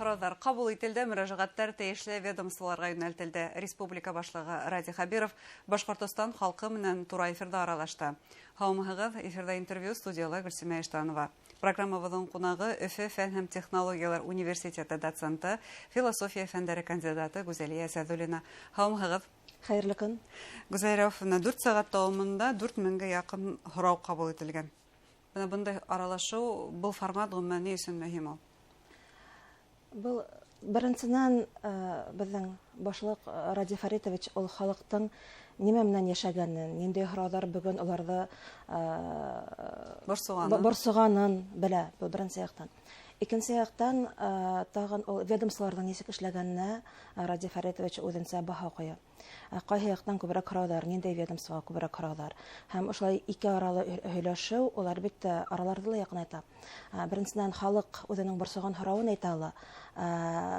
Һораулар кабул ителде, мөрәҗәгатьләр тиешле ведомстволарга юнәлтелде. Республика башлыгы Ради Хабиров Башкортстан халкы менән тура эфирда аралашты. Һаумыгыз, эфирда интервью студиялы Гөлсемә Иштанова. Программабызның кунагы Өфе фән һәм технологиялар университеты доценты, философия фәннәре кандидаты Гүзәлия Сәдуллина. Һаумыгыз. Хәерле көн. Гүзәлия, 4 сәгать дәвамында 4000-гә якын һорау кабул ителгән. Бундай аралашу был формат гомумән өчен мөһим. Бұл беренчедән безнең башлык Ради Фаритович ул халыктың нимә менән яшәгәнен, нинди һораулар бүген уларда борсыганын белә. Бу беренче яктан. Икенче яктан тагын ул ведомстволарның ничек эшләгәненә Ради Фаритович үзенчә баһа куя. Кайһы яктан күбрәк һораулар, нинди ведомствога күбрәк һораулар. Һәм ошлай ике аралы һөйләшү, улар бит араларда ла якынайта. Беренчедән халык үзенең борсыган һорауын әйтә ала.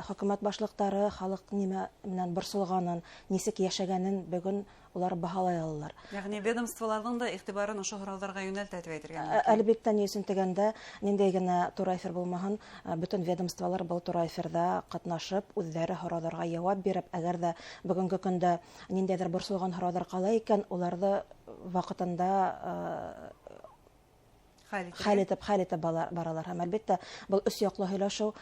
Хөкүмәт башлыктары халык нимә менән борсылганын, ничек яшәгәнен бүген улар баһалай алалар. Ягъни ведомстволарның да игътибарын ошо һорауларга юнәлтә дип әйтергә. Әлбәттә, нисен тегәндә, нинди генә тура эфир булмаһын, бөтен ведомстволар был тура эфирда катнашып, үзләре һорауларга җавап биреп, әгәр дә бүгенге көндә ниндидер борсылган һораулар кала икән, уларны вакытында хәл итеп баралар. Һәм әлбәттә, был өс яклы һөйләшү,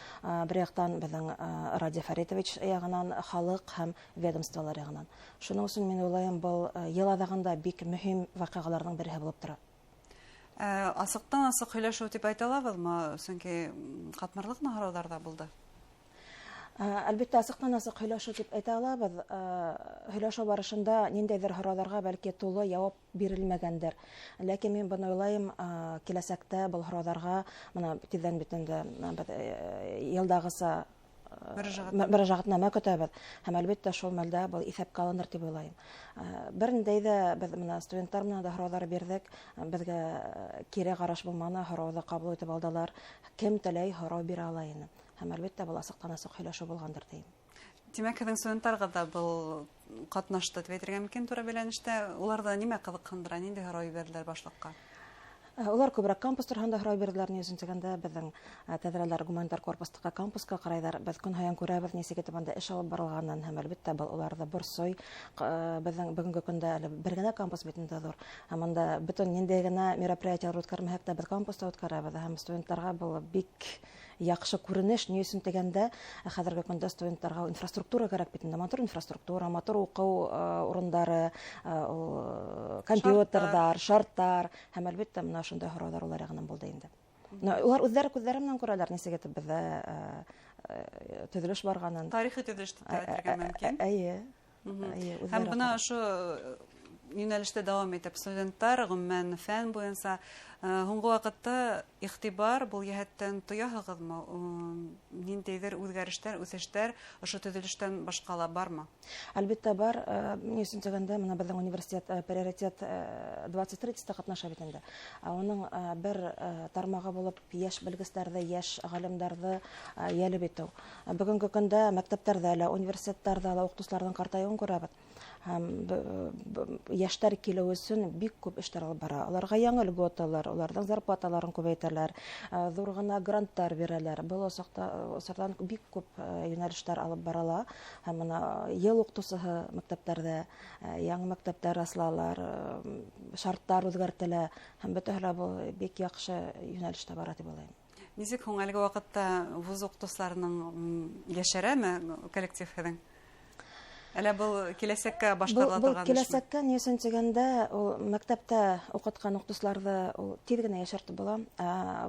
бер яктан безнең Ради Фаритович ягыннан, халык һәм ведомстволар ягыннан. Шуның өчен мин уйлыйм, был ел адагында бик мөһим вакыйгаларның бере булып тора. Асыктан-асык һөйләшү дип әйтә алабызмы? Чөнки катмарлык һорауларда булды. Әлбәттә, асыктан-асык һөйләшү дип әйтә алабыз. Һөйләшү барышында ниндидер һорауларга бәлки тулы җавап бирелмәгәндер. Ләкин мин быны уйлыйм, киләсәктә был һорауларга моны тиздән битендә елдагыса мөрәҗәгатьнамә көтәбез. Һәм әлбәттә, шул мәлдә был исәпкә алыныр дип уйлыйм. Бернидә дә без менә студентлар менән дә һораулар бирдек. Безгә кире караш булманы, һорауны кабул итеп алдылар. Кем теләй һорау бирә ала инде. Һәм әлбәттә, бу асыктан-асык һөйләшү булгандыр дим. Димәк, һеҙҙең студенттарға да был катнашты дип әйтергә мөмкин тура бәйләнештә. Уларда нимә кызыкһындыра, нинди һорау бирделәр башлыҡҡа? Улар күбрәк кампус тураһында һорау бирделәр. Ни өсөн дигәндә, безнең тәҙрәләр гуманитар корпустағы кампуска ҡарайҙар. Без көн һайын күрәбеҙ, нисек итеп анда эш алып барылғанын. Һәм әлбәттә, был уларҙы борсой. Безнең бүгенге көндә әле бер генә кампус бит инде ҙур. Һәм анда бөтөн ниндәй генә мероприятиелар үткәрмәһәк тә, без кампуста үткәрәбеҙ. Һәм студенттарға был бик яҡшы күренеш. Ни өсөн дигәндә, хәҙерге көндә студенттарға инфраструктура кәрәк бит инде. Матур инфраструктура, матур уҡыу урындары, компьютерҙар, шарттар. Һәм әлбәттә, менә шундай һораулар улар ягынан булды инде. Улар үҙҙәре күҙҙәре менән күрәләр, нисек итеп беҙҙә төҙөлөш барғанын. Тарихи төҙөлөш дип әйтергә мөмкин. Әйе. Һәм бына ошо юнәлештә дауам итеп, студенттар гомумән фән буйынса һуңғы ваҡытта иғтибар был йәһәттән тояһығыҙмы? Ниндәйҙер үҙгәрештәр, үҫештәр ошо төҙөлөштән башҡа бармы? Әлбәттә бар. Ни өсөн дигәндә, менә безнең университет приоритет 23-та ҡатнаша бит инде. Уның бер тармағы булып йәш белгестәрҙе, йәш ғалимдарҙы йәлеп итеү. Бөгөнгө көндә мәктәптәрҙә лә, университеттарҙа ла уҡытыусыларҙың ҡартайыуын күрәбеҙ. Һәм йәштәр килеү өсөн бик күп эштәр алып бара. Аларға яңы льготалар, уларҙың зарплаталарын күбәйтәләр, ҙур ғына гранттар бирәләр. Был осаҡтан бик күп йүнәлештәр алып барала. Һәм йыл уҡытыусыһы мәктәптәрҙә, яңы мәктәптәр асылалар, шарттар үҙгәртелә. Һәм бөтәһе лә был бик яҡшы йүнәлештә бара дип уйлайым. Нисек һуң әлеге ваҡытта вуз уҡытыусыларының йәшәрәме коллектив һеҙҙең? Әле был киләсәккә башҡарыла торған эшме? Был киләсәккә, ни өсөн дигәндә, мәктәптә уҡытҡан уҡытыусыларҙы тиҙ йәшәртеп була.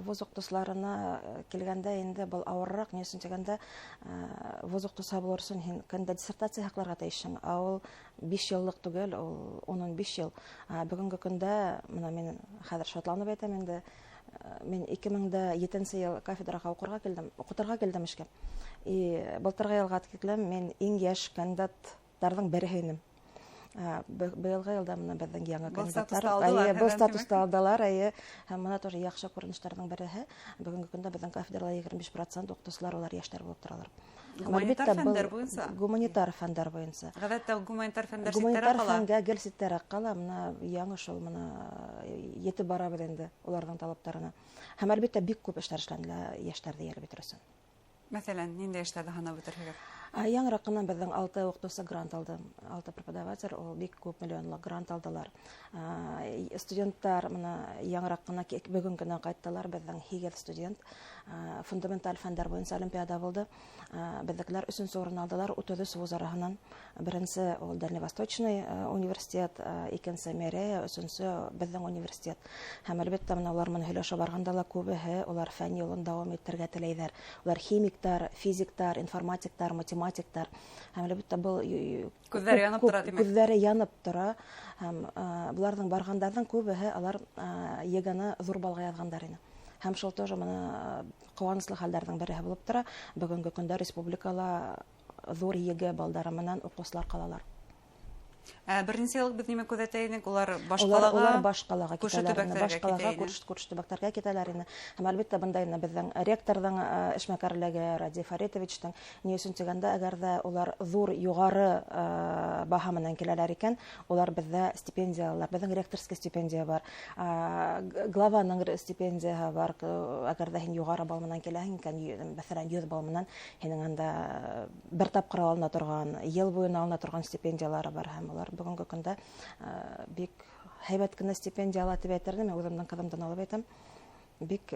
Вуз уҡытыусыларына килгәндә инде был ауырыраҡ. Ни өсөн дигәндә, вуз уҡытыусы булыр өсөн һин көндөә диссертация һаҡларға тейешһең. Ул 5 йыллыҡ түгел, ул 10-15 йыл. Бөгөнгө көндә, мин хәҙер шатланып әйтәм инде, мин 2007 йыл кафедраға уҡытырға килдем эшкә. Былтырғы йылға тиклем мин иң йәш кандидаттарҙың береһе инем. Быйылғы йылда беҙҙең яңы кандидаттар был статусты алдылар. Һәм мына тоже яҡшы күренештәрҙең береһе. Бүгенге көндә беҙҙең кафедрала 25% уҡытыусылар, улар йәштәр булып торалар. Гуманитар фәндәр буйынса? Гуманитар фәндәр буйынса. Ғәҙәттә гуманитар фәндәр ситтәрәк ҡала? Гуманитар фәнгә гел ситтәрәк ҡала. Яңы шул етеп барабыҙ инде уларҙың талаптарына. Һәм әлбәттә бик күп эштәр эшләнелә йәштәрҙе йәлеп итер өсөн. Мәсәлән, нинди эшләрдә һанап үтерһегез? Яңракынан безнең 6 укытучы грант алды. 6 преподаватель, ул бик күп миллионлы грант алдылар. Студентлар моны яңракына бүген генә кайттылар. Безнең 8 студент фундаменталь фәннәр буенча олимпиада булды. Безнекеләр 3нче урын алдылар 33 вуз араһыннан. Беренче ул Дальневосточный университет, икенче Мерея, өченче безнең университет. Һәм әлбәттә улар моны һөйләшә барганда ла күбеһе улар фән юлын дәвам итәргә теләйләр. Улар химиктар, физиктар, информатиктар, математиктар. Һәм әлбәттә бу күзләре янып тора димәк. Күзләре янып тора. Һәм буларның баргандарның күбеһе алар еганы зур балга язгандар иде. Һәм шул тоже моны куанычлы хәлләрнең бере булып тора. Бүгенге көндә республикала зур еге балдары менән укучылар калалар. Беренче еллык без нимә күзәтәйник? Улар Улар башкалага китәләр. Башкалага күрше төбәкләргә китәләр инде. Һәм әлбәттә бында инде безнең ректорның эшмәкәрлеге Ради Фаритовичтың ни өчен дигәндә, әгәр дә улар зур югары баһа менән киләләр икән, улар бездә стипендиялар, безнең ректорский стипендия бар, главаның стипендияһы бар. Әгәр дә һин югары бал менән киләһең икән, мәсәлән 100 бал менән, һинең анда бер тапкыр алына торган, ел буена алына торган стипендиялары бар. Һәм улар бүгенге көндә бик һәйбәт кенә стипендия ала дип әйтермен. Мен үземнең кызымдан алып әйтәм. Бик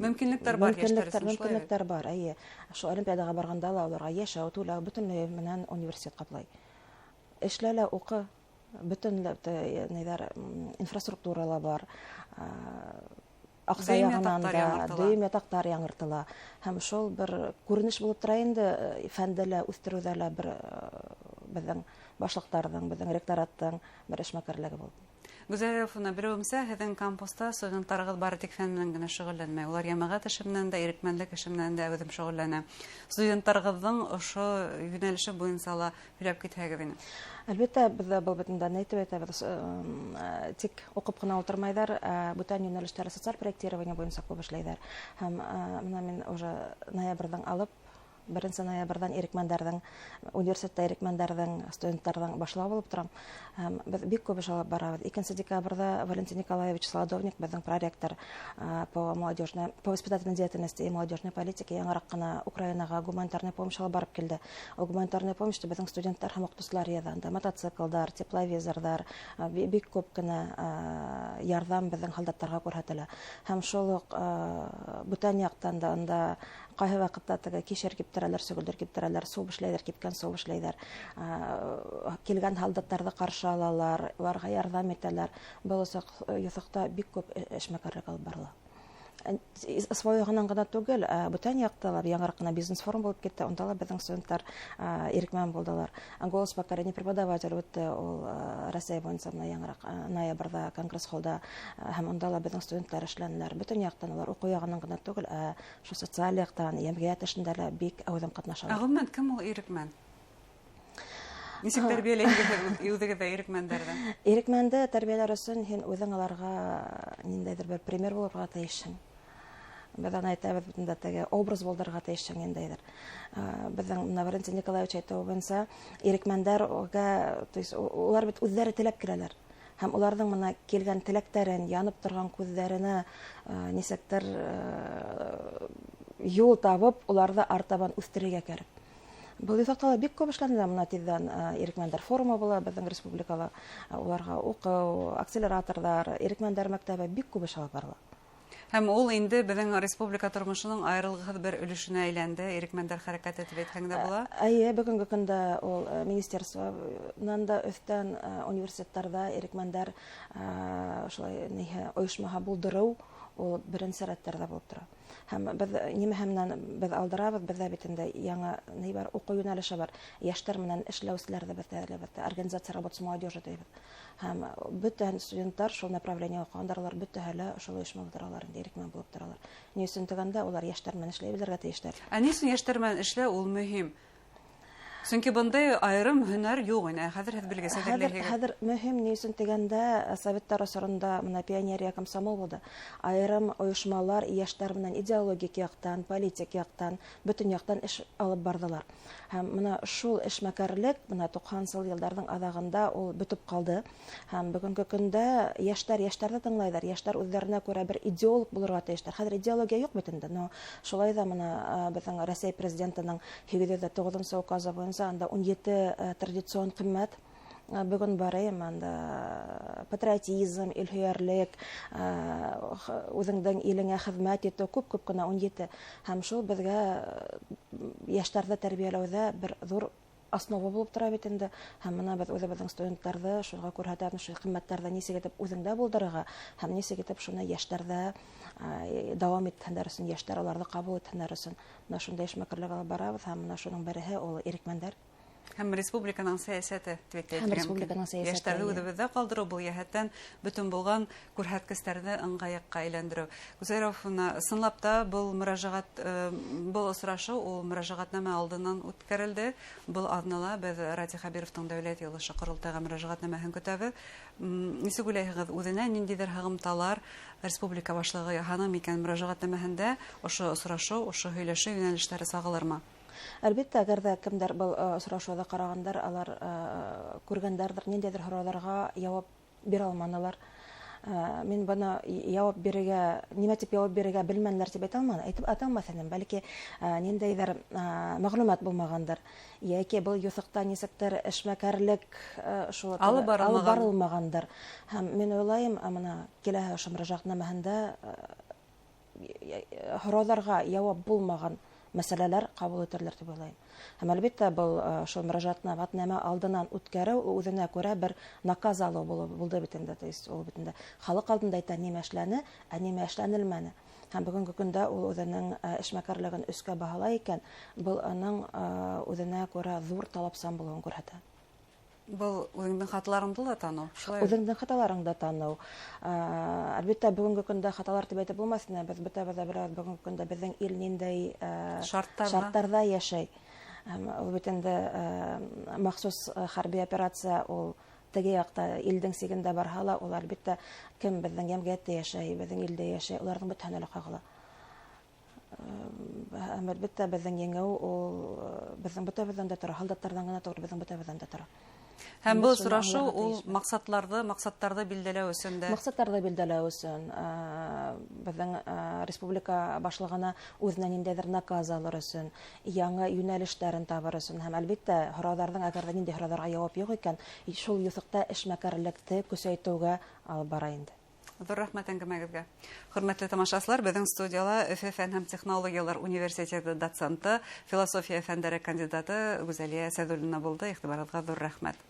мөмкинлекләр бар яшьләр. Мөмкинлекләр бар. Әйе. Шу олимпиадага барганда ла аларга яшәү, түләү бөтенләй менән университет каплай. Эшләлә укы, бөтенләй нәйләр инфраструктурала бар. Акса ягыннан да дөйм ятактар яңыртыла. Һәм шул бер күренеш булып тора инде фәндә лә, үстерүдә лә бер безнең башлыктарның, безнең ректораттың бер эшмәкәрлеге булды. Гүзәл Рәфуна, берәүмсә һеҙҙең кампуста студенттарығыҙ бары тик фән менән генә шөғөлләнмәй. Улар йәмәғәт эше менән дә, ирекмәнлек эше менән дә үҙем шөғөлләнә. Студенттарығыҙҙың ошо йүнәлеше буйынса ла һөйләп китһәгеҙ ине. Әлбәттә, беҙ был битендә әйтеп әйтәбеҙ, тик уҡып ҡына ултырмайҙар, бүтән йүнәлештәре социаль проектирование буйынса күп эшләйҙәр. Һәм менә мин уже ноябрҙан алып, 1 ноябрҙан ирекмәндәрҙең, университетта ирекмәндәрҙең, студенттарҙың башлауы булып торам. Беҙ бик күп эш алып барабыҙ. 2 декабрҙа Валентин Николаевич Солодовник, безнең проректор по воспитательной деятельности и молодежной политике, яңыраҡ ҡына Украинаға гуманитарный помощь алып барып килде. Ул гуманитарный помощьты безнең студенттар һәм уҡытыусылар йыйҙанды. Мотоциклдар, тепловизорҙар, бик күп кенә ярҙам безнең һалдаттарға күрһәтелә. Һәм шул уҡ бүтән яҡтан да анда ҡайһы ваҡытта теге кишер киптерәләр, сөгөлдөр киптерәләр, су эшләйҙәр, кипкән су эшләйҙәр. Килгән һалдаттарҙы ҡаршы алалар, уларға ярҙам итәләр. Был юҫыҡта бик күп эшмәкәрлек алып барыла. Свой ғынан ғына түгел, бүтән яҡта ла яңыраҡ ҡына бизнес форум булып китте, унда ла беҙҙең студенттар ирекмән булдылар. Голос поколения преподаватель үтте, ул Россия буйынса яңыраҡ ноябрҙа конгресс холлда, һәм унда ла беҙҙең студенттар эшләнеләр. Бүтән яҡтан улар уҡыу яғынан ғына түгел, шу социаль яҡтан, йәмғиәт эшендә лә бик әүҙем ҡатнашалар. Ғөмүмән, кем ул ирекмән? Нисек тәрбиәләйһегеҙ үҙегеҙҙә ирекмәндәрҙе? Ирекмәнде тәрбиәләр өсөн һин үҙең аларға ниндәйҙер бер пример булырға тейешһең. Беҙ әйтәбеҙ битендә теге образ булдырырға тейешһең ниндәйҙер. Беҙҙең Валентин Николаевич әйтеүе буйынса, ирекмәндәргә, улар бит үҙҙәре теләп киләләр. Һәм уларҙың мына килгән теләктәрен, янып торган күҙҙәренә нисектер юл табып, уларҙы артабан үҫтерергә кәрәк. Был юҫыҡта бик күп эшләнелә, мына тиҙҙән ирекмәндәр форумы була беҙҙең республикала, уларға уҡыу, акселераторҙар, ирекмәндәр мәктәбе бик күп эш алып барыла. Һәм ул инде беҙҙең республика тормошоноң айырылғыһыҙ бер өлөшөнә әйләнде. Ирекмәндәр хәрәкәт итеп әйтһәң дә була. Әйе, бүгенге көндә ул министерствонан да өҫтән университеттарҙа ирекмәндәр шулай ойошмаһы булдырыу ул беренсе рәттәрҙә булып тора. Һәм беҙ нимәһе менән беҙ алдырабыҙ, беҙҙә бит инде яңы ни бар, уҡыу йүнәлеше бар. Йәштәр менән эшләүселәрҙе беҙ организация работы с молодежью тибеҙ. Һәм бөтәһен студенттар шул направление уҡығандар, бөтәһе лә шул ойошма булдыралар, ирекмән булып торалар. Ни өсөн дигәндә, улар йәштәр менән эшләй белергә тейештәр. Ни өсөн йәштәр менән эшләү ул мөһим? Сөнки бындай айрым һөнәр юк ине. Хәзер һез белгесез Хәзер мөһим ни өчен дигәндә советтар осорында моны пионерия комсомол булды. Айрым оешмалар яшьләр белән идеологик яктан, политик яктан, бөтен яктан эш алып бардылар. Һәм моны шул эшмәкәрлек моны 90 елларның адагында ул бөтеп калды. Һәм бүгенге көндә яшьләрне тыңлайлар. Яшьләр үзләренә күрә бер идеолог булырга тиешләр. Хәзер идеология юк бит инде. Но шулай да моны безнең Россия президентының 809 указы буенча анда 17 традицион кыйммәт бүген бар анда патриотизм, илһөярлек, үзеңнең илеңә хезмәт итү күп кенә 17. Һәм шул безгә яшьләрне тәрбияләүдә бер зур основа булып тора бит инде. Һәм моны без үзебезнең студентларны шуга күрһәтәбез, шул кыйммәтләрне нисек итеп үзеңдә булдырырга һәм нисек итеп шуны яшьләрдә дәвам итһеннәр өчен, яшьләр аларны кабул итһеннәр өчен. Менә шундай эшмәкәрлек алып барабыз һәм менә шуның береһе ул ирекмәннәр. Һәм республиканың сәясәте республиканың сәясәте. Яшьләрне үзебездә калдыру бу яһәттән бөтен булган күрһәткечләрне ыңгайыкка әйләндерү. Гүзәлов, сынлап та был мөрәҗәгать, был очрашу ул мөрәҗәгатнамә алдыннан үткәрелде. Был аднала без Ради Хабировтың дәүләт йылышы корылтайга мөрәҗәгатнамәһен көтәбез. Нисек уйлыйсыз, үзенә ниндидер һыгымталар республика башлыгы яһана микән мөрәҗәгатнамәһендә ошо очрашу, ошо һөйләшү юнәлешләре сагылырмы? Әлбәттә, әгәр дә кемдер был очрашуда карагандар, алар күргәндәрдер, ниндидер сорауларга җавап бирә алманалар. Мин бана җавап бирергә, нимә дип җавап бирергә белмәнләр дип әйтә алмам. Әйтеп аталмасын, бәлки ниндидер мәгълүмат булмагандыр. Яки был юсыкта нисектер эшмәкәрлек шул алып барылмагандыр. Һәм мин уйлыйм, моны киләһе мөрәҗәгатнамәһендә сорауларга җавап булмаган мәсьәләләр кабул ителерләр дип уйлыйм. Һәм әлбәттә был шул мөрәҗәгатнамә алдыннан үткәрү үзенә күрә бер наказ алу булды бит инде. То есть ул бит инде халык алдында әйтә нимә эшләне, нимә эшләнелмәне. Һәм бүгенге көндә ул үзенең эшмәкәрлеген өскә баһалай икән, был аның үзенә күрә зур талапсан булуын күрһәтә. Был үзеңнең хаталарыңды да тану. Үзеңнең хаталарыңды тану. Әлбәттә бүгенге көндә хаталар дип әйтеп булмасын, без бөтәбез беләбез бүгенге көндә безнең ил ниндәй шартларда яшәй. Ул бит инде махсус хәрби операция ул теге якта илдең сигендә барһа ла, ул әлбәттә кем безнең җәмгыятьтә яшәй, безнең илдә яшәй, уларның бөтен әле кагыла. Әлбәттә безнең еңү ул безнең бөтәбездән дә тора, солдаттардан гына түгел, безнең бөтәбездән дә тора. Һәм бу сорашу ул максатларда билдәләү өчен дә. Максатларда билдәләү өчен безнең республика башлыгына үзенә ниндидер наказ алыр өчен, яңа юнәлешләрен табыр өчен һәм әлбәттә сорауларның әгәр дә нинди сорауларга җавап юк икән, шул юсыкта эшмәкәрлекте көчәйтүгә алып бара инде. Зур рәхмәт әңгәмәгезгә. Хөрмәтле тамашачылар, безнең студияла ФФ фән һәм технологиялар университеты доценты, философия фәннәре кандидаты Гүзәлия Сәдуллина булды. Игътибарыгызга зур рәхмәт.